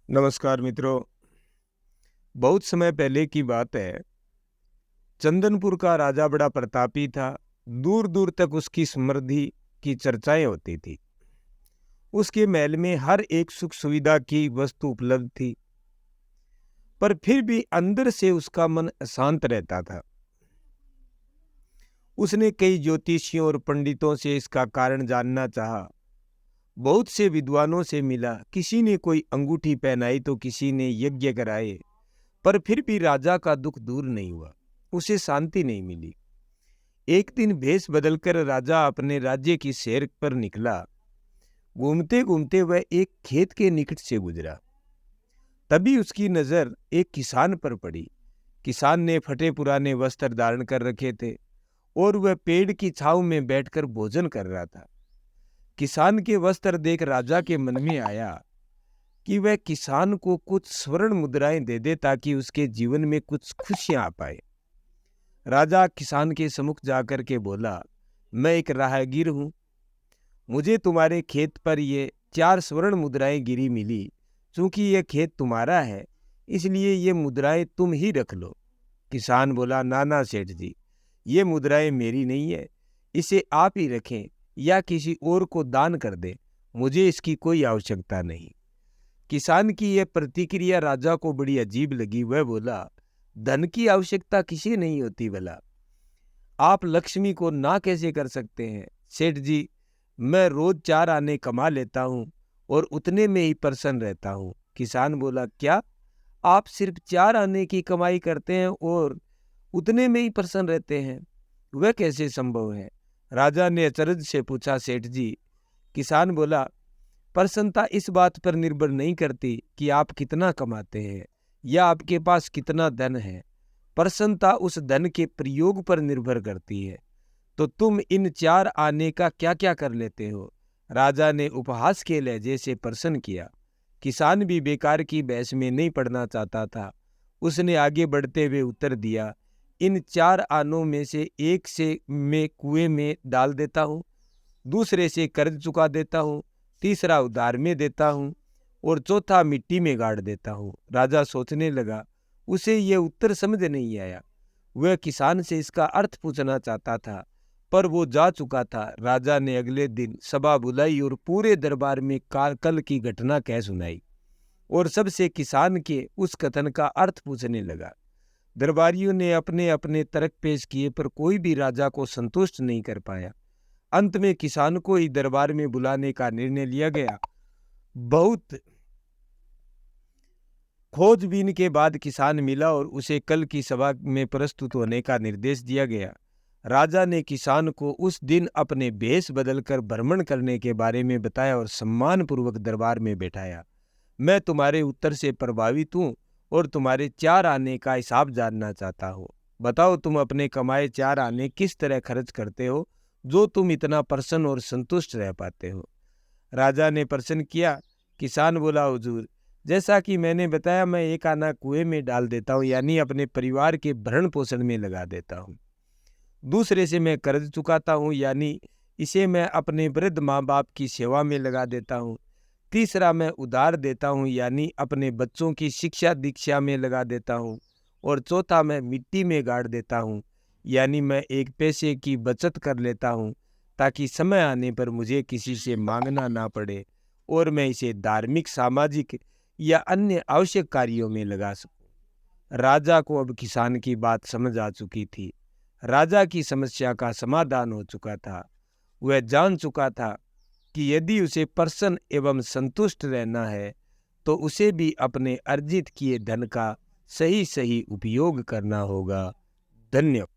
नमस्कार मित्रों। बहुत समय पहले की बात है। चंदनपुर का राजा बड़ा प्रतापी था। दूर दूर तक उसकी समृद्धि की चर्चाएं होती थी। उसके महल में हर एक सुख सुविधा की वस्तु उपलब्ध थी, पर फिर भी अंदर से उसका मन अशांत रहता था। उसने कई ज्योतिषियों और पंडितों से इसका कारण जानना चाहा। बहुत से विद्वानों से मिला। किसी ने कोई अंगूठी पहनाई तो किसी ने यज्ञ कराए, पर फिर भी राजा का दुख दूर नहीं हुआ। उसे शांति नहीं मिली। एक दिन भेष बदलकर राजा अपने राज्य की सैर पर निकला। घूमते घूमते वह एक खेत के निकट से गुजरा। तभी उसकी नजर एक किसान पर पड़ी। किसान ने फटे पुराने वस्त्र धारण कर रखे थे और वह पेड़ की छांव में बैठकर भोजन कर रहा था। किसान के वस्त्र देख राजा के मन में आया कि वह किसान को कुछ स्वर्ण मुद्राएं दे दे ताकि उसके जीवन में कुछ खुशियां आ पाए। राजा किसान के सम्मुख जाकर के बोला, मैं एक राहगीर हूं। मुझे तुम्हारे खेत पर ये 4 स्वर्ण मुद्राएं गिरी मिली। चूंकि यह खेत तुम्हारा है, इसलिए ये मुद्राएं तुम ही रख लो। किसान बोला, नाना सेठ जी, ये मुद्राएं मेरी नहीं है। इसे आप ही रखें या किसी और को दान कर दें। मुझे इसकी कोई आवश्यकता नहीं। किसान की यह प्रतिक्रिया राजा को बड़ी अजीब लगी। वह बोला, धन की आवश्यकता किसी नहीं होती भला। आप लक्ष्मी को ना कैसे कर सकते हैं? सेठ जी, मैं रोज 4 आने कमा लेता हूं और उतने में ही प्रसन्न रहता हूं। किसान बोला, क्या आप सिर्फ 4 आने की कमाई करते हैं और उतने में ही प्रसन्न रहते हैं? वह कैसे संभव है? राजा ने अचरज से पूछा, सेठ जी। किसान बोला, प्रसन्नता इस बात पर निर्भर नहीं करती कि आप कितना कमाते हैं या आपके पास कितना धन है। प्रसन्नता उस धन के प्रयोग पर निर्भर करती है। तो तुम इन 4 आने का क्या क्या कर लेते हो? राजा ने उपहास के लहजे से प्रश्न किया। किसान भी बेकार की बहस में नहीं पड़ना चाहता था। उसने आगे बढ़ते हुए उत्तर दिया, इन 4 आनों में से एक से मैं कुएं में डाल देता हूँ, दूसरे से कर्ज चुका देता हूँ, तीसरा उधार में देता हूँ और चौथा मिट्टी में गाड़ देता हूँ। राजा सोचने लगा। उसे यह उत्तर समझ नहीं आया। वह किसान से इसका अर्थ पूछना चाहता था, पर वो जा चुका था। राजा ने अगले दिन सभा बुलाई और पूरे दरबार में कल की घटना कह सुनाई और सबसे किसान के उस कथन का अर्थ पूछने लगा। दरबारियों ने अपने अपने तर्क पेश किए, पर कोई भी राजा को संतुष्ट नहीं कर पाया। अंत में किसान को ही दरबार में बुलाने का निर्णय लिया गया। बहुत खोजबीन के बाद किसान मिला और उसे कल की सभा में प्रस्तुत होने का निर्देश दिया गया। राजा ने किसान को उस दिन अपने भेष बदलकर भ्रमण करने के बारे में बताया और सम्मानपूर्वक दरबार में बैठाया। मैं तुम्हारे उत्तर से प्रभावित हूँ और तुम्हारे 4 आने का हिसाब जानना चाहता हूँ। बताओ, तुम अपने कमाए 4 आने किस तरह खर्च करते हो जो तुम इतना प्रसन्न और संतुष्ट रह पाते हो? राजा ने प्रश्न किया। किसान बोला, हुजूर, जैसा कि मैंने बताया, मैं 1 आना कुएं में डाल देता हूँ, यानी अपने परिवार के भरण पोषण में लगा देता हूँ। दूसरे से मैं कर्ज चुकाता हूँ, यानी इसे मैं अपने वृद्ध माँ बाप की सेवा में लगा देता हूँ। तीसरा मैं उधार देता हूँ, यानी अपने बच्चों की शिक्षा दीक्षा में लगा देता हूँ। और चौथा मैं मिट्टी में गाड़ देता हूँ, यानी मैं एक पैसे की बचत कर लेता हूँ ताकि समय आने पर मुझे किसी से मांगना ना पड़े और मैं इसे धार्मिक, सामाजिक या अन्य आवश्यक कार्यों में लगा सकूं। राजा को अब किसान की बात समझ आ चुकी थी। राजा की समस्या का समाधान हो चुका था। वह जान चुका था कि यदि उसे प्रसन्न एवं संतुष्ट रहना है तो उसे भी अपने अर्जित किए धन का सही सही उपयोग करना होगा। धन्यवाद।